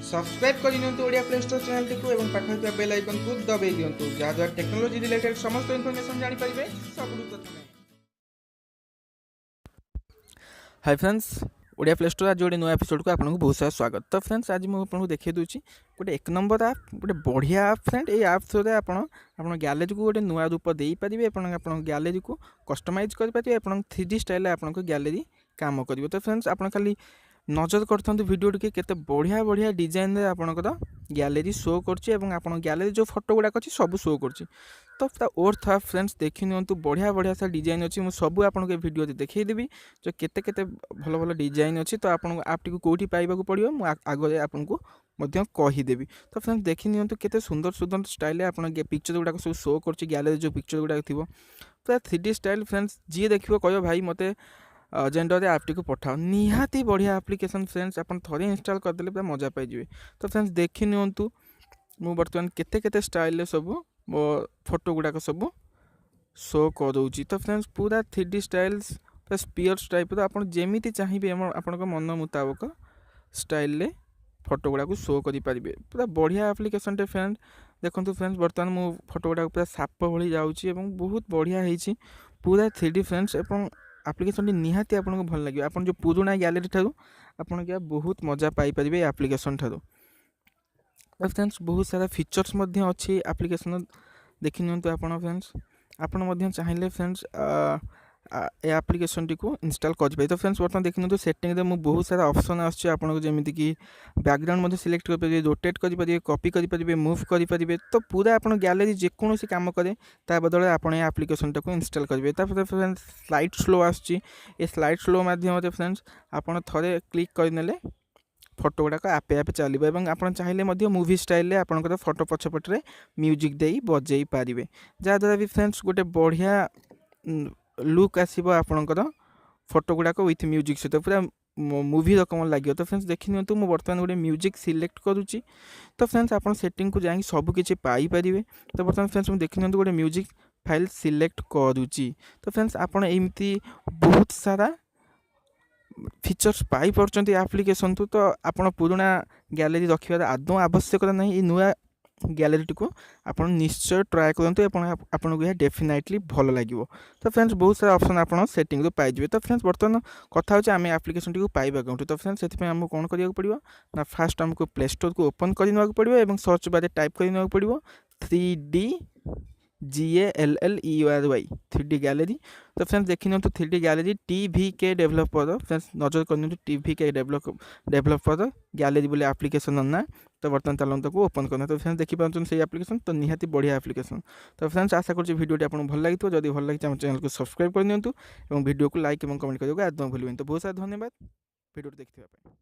Subscribe कर Odia play store channel T और पाखे बेल आइकन को दबाई दिंतु जहाँद्वारा टेक्नोलोजी रिलेटेड समस्त इनफॉरमेशन जानी पारिबे सबुठु प्रथमे। Hi friends, Odia play store आज गोटे नुआ एपिसोड को आपको बहुत सारा स्वागत। तो फ्रेंड्स आज मुझे देखिए दूसरी गोटे एक नंबर आप गोटे बढ़िया आप फ्रेंड ये आप थ्रू आप गैलेरी को गोटे नुआ रूप दे पारे। आप गैलेरी को कस्टमाइज करेंगे, आप 3D स्टाइल आप गैलेरी काम कर। तो फ्रेंड्स आप खाली नजर कर वीडियो टी के बढ़िया बढ़िया डिजाइन आपंकर गैलेरी शो कर गैलेरी जो फोटो गुड़ाक अच्छी सब शो कर। तो ओर्थ आप फ्रेंड्स देखी नियंतु बढ़िया बढ़िया सा डिजाइन अच्छी मुझे सब आपको वीडियो देखईदेवी जो केते केते भल भल डिजाइन अच्छी। तो आपको आप कौटी पाइबा पड़ो मुझे आगे आपको कहीदेवी। तो फ्रेंड्स देखी नियंतु केते सुंदर सुंदर स्टाइल आप पिक्चर गुड़ाक सब शो कर गैलेरी जो पिक्चर गुड़ाक थी पूरा 3D स्टाइल। फ्रेंड्स जी देखिए कह भाई मत जेंडर आप्टी को पठाओ निहाती बढ़िया एप्लिकेशन फ्रेंड्स आप थे इंस्टॉल करदे पूरा मजा पाइबे। तो फ्रेंड्स देखी नियंतु मु बर्तमान केते केते स्टाइल सब मो फोटो गुड़ाक सब शो करूँगी। तो फ्रेंड्स पूरा 3D स्टाइल्स पूरा स्पीयर्स टाइप आप जमी चाहिए आपण मन मुताबक स्टाइल फोटो गुड़ाक शो करें पूरा बढ़िया एप्लिकेशन टे फ्रेंड। देखो फ्रेंड्स बर्तमान मु फोटो गुड़ाक पूरा साप भली जाऊँगी बहुत बढ़िया होती पूरा 3D फ्रेंड्स। एप्लिकेशन टी निहाती आपको भल लगे आप जो पुराना गैलेरी ठारू आपन क्या बहुत मजा पाइपर एप्लिकेशन ठारू। फ्रेंड्स बहुत सारा फीचर्स अच्छी एप्लिकेशन देखी नियंतु आप फ्रेंड्स आपन चाहिए फ्रेंड्स ए एप्लिकेशन टी को इंस्टॉल कर। तो फ्रेंड्स बर्तमान देखी नियंतु सेटिंग रे बहुत सारा ऑप्शन आपको जमीती कि बैकग्राउंड सिलेक्ट करेंगे, रोटेट करेंगे, कॉपी करेंगे, मूव करेंगे। तो पूरा आप गैलेरी जेकोसी काम करे ता बदल आप एप्लिकेशन को इंस्टॉल करेंगे। फ्रेंड्स स्लाइड स्लो आसची स्लाइड स्लो माध्यम फ्रेंड्स आप थे क्लिक करने फोटो गुड़ाक आपे आपे चलो आप चाहिए मूवी स्टाइल आपंकर फोटो पछपटे म्यूजिक दे बजे पारे जहाँद्वारा भी फ्रेंड्स गोटे बढ़िया लुक आसो आपंकर फोटो गुड़ाक विथ म्यूजिक सहित पूरा मूवी रकम लगे। तो फ्रेंड्स देखी नियंतु मु बर्तमान गोटे म्यूजिक सिलेक्ट करुच्ची। तो फ्रेंड्स आप सेटिंग को जाकि सबकि पाइपर। तो बर्तमान फ्रेंड्स मुझे देखी नियंतु गोटे म्यूजिक फाइल सिलेक्ट करुच्ची। तो फ्रेंड्स आप एमती बहुत सारा फीचर्स पाई पार्टी एप्लिकेशन तो आप पुराना गैलेरी रखार आदौ आवश्यकता नहीं। ये नुआ गैलेरी को आप निश्चय ट्राए करूँ आपको यह डेफिनेटली भल लगे। तो फ्रेंड्स बहुत सारा ऑप्शन आप सेटिंग रू पाइबे। तो फ्रेंड्स बर्तमान कथा होची आम एप्लिकेशन टी को पाइबा कौन। तो फ्रेंड्स से आमको कौन करा पड़ो ना फास्ट आमको प्ले स्टोर को ओपन करने पड़ो और सर्च बारे टाइप करने पड़ो 3D GALLERY 3D गैलेरी। तो फ्रेंड्स देखी नियंतु 3D gallery TVK developer friends नजर कर TVK डेवलपर गैलेरी बोले एप्लिकेशन ना। तो बर्तमान चलते को ओपन करना। तो फ्रेंड्स देखिए से एप्लिकेशन तो निहाती बढ़िया एप्लिकेशन। तो फ्रेंड्स आशा करुँच वीडियो आपको भल लगी जब भल लगी चैनल को सब्सक्राइब कर दिंतु और वीडियो को लाइक और कमेंट करने आदम भूलें। तो बहुत सारा धन्यवाद वीडियो देखने।